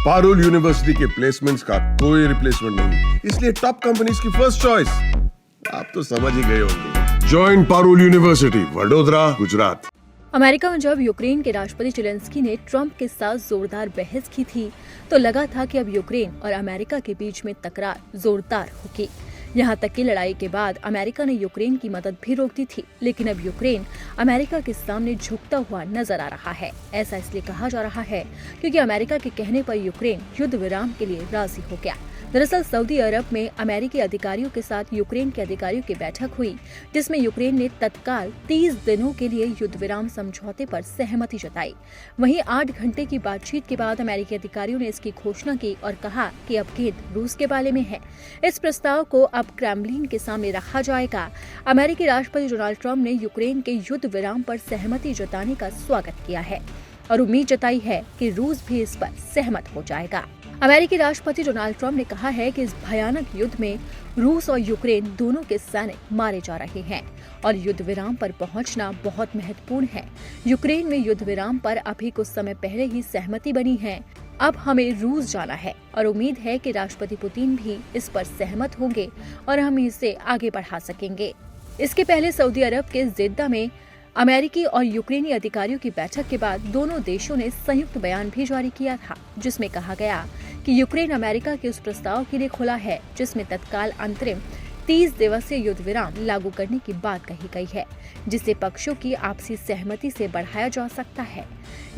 Parul university के placements का कोई रिप्लेसमेंट नहीं, इसलिए टॉप कंपनीज की फर्स्ट चॉइस। आप तो समझ ही गए होंगे। Join Parul university, Vadodara, Gujarat. America में जब यूक्रेन के राष्ट्रपति जेलेंस्की ने ट्रंप के साथ जोरदार बहस की थी तो लगा था कि अब यूक्रेन और अमेरिका के बीच में तकरार जोरदार होगी। यहाँ तक कि लड़ाई के बाद अमेरिका ने यूक्रेन की मदद भी रोक दी थी, लेकिन अब यूक्रेन अमेरिका के सामने झुकता हुआ नजर आ रहा है। ऐसा इसलिए कहा जा रहा है क्योंकि अमेरिका के कहने पर यूक्रेन युद्ध विराम के लिए राजी हो गया। दरअसल सऊदी अरब में अमेरिकी अधिकारियों के साथ यूक्रेन के अधिकारियों की बैठक हुई, जिसमें यूक्रेन ने तत्काल 30 दिनों के लिए युद्ध विराम समझौते पर सहमति जताई। वहीं 8 घंटे की बातचीत के बाद अमेरिकी अधिकारियों ने इसकी घोषणा की और कहा कि अब खेद रूस के बारे में है। इस प्रस्ताव को अब क्रेमलिन के सामने रखा जाएगा। अमेरिकी राष्ट्रपति डोनाल्ड ट्रंप ने यूक्रेन के युद्ध विराम पर सहमति जताने का स्वागत किया है और उम्मीद जताई है कि रूस भी इस पर सहमत हो जाएगा। अमेरिकी राष्ट्रपति डोनाल्ड ट्रंप ने कहा है कि इस भयानक युद्ध में रूस और यूक्रेन दोनों के सैनिक मारे जा रहे हैं और युद्ध विराम पर पहुंचना बहुत महत्वपूर्ण है। यूक्रेन में युद्ध विराम पर अभी कुछ समय पहले ही सहमति बनी है। अब हमें रूस जाना है और उम्मीद है कि राष्ट्रपति पुतिन भी इस पर सहमत होंगे और हम इसे आगे बढ़ा सकेंगे। इसके पहले सऊदी अरब के जिद्दा में अमेरिकी और यूक्रेनी अधिकारियों की बैठक के बाद दोनों देशों ने संयुक्त बयान भी जारी किया था, जिसमें कहा गया कि यूक्रेन अमेरिका के उस प्रस्ताव के लिए खुला है जिसमें तत्काल अंतरिम 30 दिवसीय युद्ध विराम लागू करने की बात कही गई है, जिसे पक्षों की आपसी सहमति से बढ़ाया जा सकता है।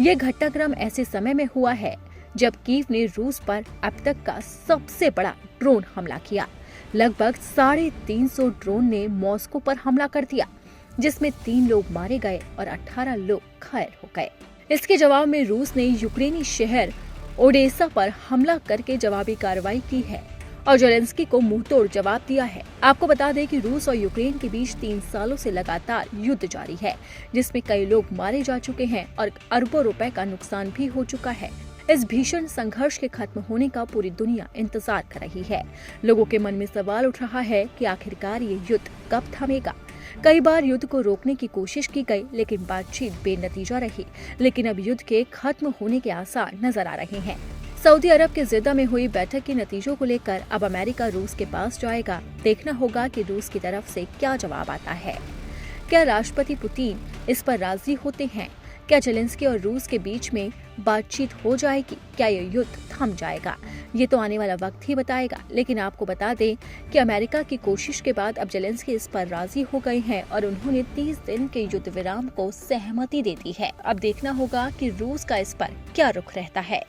ये घटनाक्रम ऐसे समय में हुआ है जब कीव ने रूस पर अब तक का सबसे बड़ा ड्रोन हमला किया। लगभग 350 ड्रोन ने मॉस्को पर हमला कर दिया, जिसमें 3 लोग मारे गए और 18 लोग घायल हो गए। इसके जवाब में रूस ने यूक्रेनी शहर ओडेसा पर हमला करके जवाबी कार्रवाई की है और जेलेंस्की को मुंहतोड़ जवाब दिया है। आपको बता दें कि रूस और यूक्रेन के बीच 3 सालों से लगातार युद्ध जारी है, जिसमें कई लोग मारे जा चुके हैं और अरबों रुपए का नुकसान भी हो चुका है। इस भीषण संघर्ष के खत्म होने का पूरी दुनिया इंतजार कर रही है। लोगों के मन में सवाल उठ रहा है कि आखिरकार ये युद्ध कब थमेगा। कई बार युद्ध को रोकने की कोशिश की गई, लेकिन बातचीत बेनतीजा रही। लेकिन अब युद्ध के खत्म होने के आसार नजर आ रहे हैं। सऊदी अरब के जिद्दा में हुई बैठक के नतीजों को लेकर अब अमेरिका रूस के पास जाएगा। देखना होगा कि रूस की तरफ से क्या जवाब आता है। क्या राष्ट्रपति पुतिन इस पर राजी होते हैं? क्या जेलेंस्की और रूस के बीच में बातचीत हो जाएगी? क्या ये युद्ध थम जाएगा? ये तो आने वाला वक्त ही बताएगा। लेकिन आपको बता दें कि अमेरिका की कोशिश के बाद अब जेलेंस्की इस पर राजी हो गए हैं और उन्होंने 30 दिन के युद्ध विराम को सहमति दे दी है। अब देखना होगा कि रूस का इस पर क्या रुख रहता है।